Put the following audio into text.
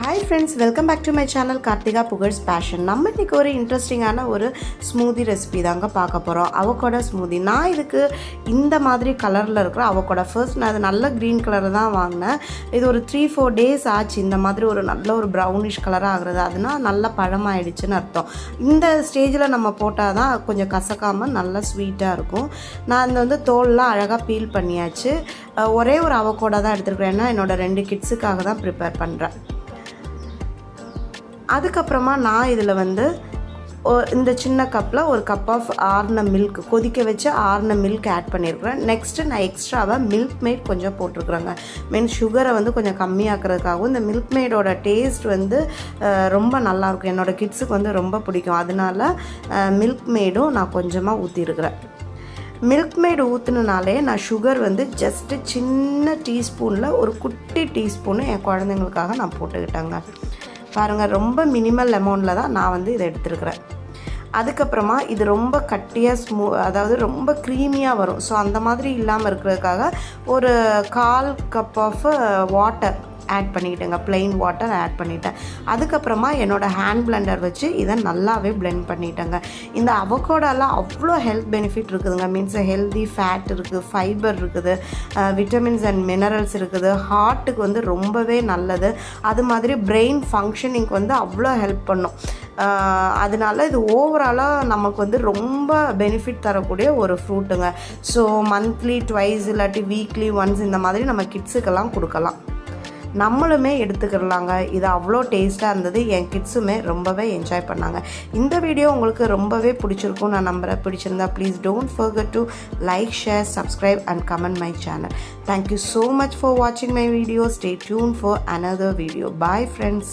Hi friends, welcome back to my channel Karthika Pugar's Passion. நம்ம இன்னைக்கு ஒரு இன்ட்ரெஸ்டிங்கான ஒரு ஸ்மூதி ரெசிபி தாங்க பார்க்க போகிறோம். Avocado smoothie. நான் இதுக்கு இந்த மாதிரி கலரில் இருக்கிற அவகோடா ஃபர்ஸ்ட் நான் அது நல்ல க்ரீன் கலரில் தான் வாங்கினேன். இது ஒரு 3-4 days ஆச்சு இந்த மாதிரி ஒரு நல்ல ஒரு ப்ரௌனிஷ் கலராக ஆகுறது. அதனால் நல்ல பழமாயிடுச்சுன்னு அர்த்தம். இந்த ஸ்டேஜில் நம்ம போட்டால் தான் கொஞ்சம் கசக்காமல் நல்லா ஸ்வீட்டாக இருக்கும். நான் இந்த தோல்லாம் அழகாக பீல் பண்ணியாச்சு. ஒரே ஒரு அவகோடா தான் எடுத்துருக்கிறேன். ஏன்னா என்னோடய 2 கிட்ஸுக்காக தான் ப்ரிப்பேர் பண்ணுறேன். அதுக்கப்புறமா நான் இதில் இந்த சின்ன கப்பில் ஒரு கப் ஆஃப் ஆர்ன மில்க் கொதிக்க வச்சு ஆர்ன மில்க் ஆட் பண்ணியிருக்கிறேன். நெக்ஸ்ட்டு நான் எக்ஸ்ட்ராவாக மில்க் மேட் கொஞ்சம் போட்டிருக்குறேங்க. சுகரை கொஞ்சம் கம்மியாக்குறதுக்காகவும் இந்த மில்க் மேடோட டேஸ்ட் ரொம்ப நல்லாயிருக்கும். என்னோடய கிட்ஸுக்கு ரொம்ப பிடிக்கும். அதனால மில்க் மேடும் நான் கொஞ்சமாக ஊற்றிருக்கிறேன். மில்க் மேடு ஊற்றுனாலே நான் சுகர் ஜஸ்ட்டு சின்ன டீஸ்பூனில் ஒரு குட்டி டீஸ்பூனு என் குழந்தைங்களுக்காக நான் போட்டுக்கிட்டேங்க. பாருங்கள், ரொம்ப மினிமல் அமௌண்ட்டில் தான் நான் இதை எடுத்துருக்கிறேன். அதுக்கப்புறமா இது ரொம்ப கட்டியாக அதாவது ரொம்ப க்ரீமியாக வரும். ஸோ அந்த மாதிரி இல்லாமல் இருக்கிறதுக்காக ஒரு 1/4 கப் ஆஃப் வாட்டர் ஆட் பண்ணிக்கிட்டேங்க. ப்ளெயின் வாட்டர் ஆட் பண்ணிட்டேன். அதுக்கப்புறமா என்னோடய ஹேண்ட் பிளெண்டர் வச்சு இதை நல்லாவே பிளெண்ட் பண்ணிட்டேங்க. இந்த அவகோடாலாம் அவ்வளோ ஹெல்த் பெனிஃபிட் இருக்குதுங்க. மீன்ஸ் ஹெல்தி ஃபேட் இருக்குது, ஃபைபர் இருக்குது, விட்டமின்ஸ் அண்ட் மினரல்ஸ் இருக்குது. ஹார்ட்டுக்கு ரொம்பவே நல்லது. அது மாதிரி பிரெயின் ஃபங்க்ஷனிங்க்கு அவ்வளோ ஹெல்ப் பண்ணும். அதனால இது ஓவராலாக நமக்கு ரொம்ப பெனிஃபிட் தரக்கூடிய ஒரு ஃப்ரூட்டுங்க. ஸோ மந்த்லி ட்வைஸ் இல்லாட்டி வீக்லி ஒன்ஸ் இந்த மாதிரி நம்ம கிட்ஸுக்கெல்லாம் கொடுக்கலாம். நம்மளுமே எடுத்துக்கிடலாங்க. இது அவ்வளோ டேஸ்ட்டாக இருந்தது. என் கிட்ஸுமே ரொம்பவே என்ஜாய் பண்ணாங்க. இந்த வீடியோ உங்களுக்கு ரொம்பவே பிடிச்சிருக்கும் நான் நம்புகிறேன். பிடிச்சிருந்தா please don't forget to like, share, subscribe and comment my channel. Thank you so much for watching my video. Stay tuned for another video. Bye friends.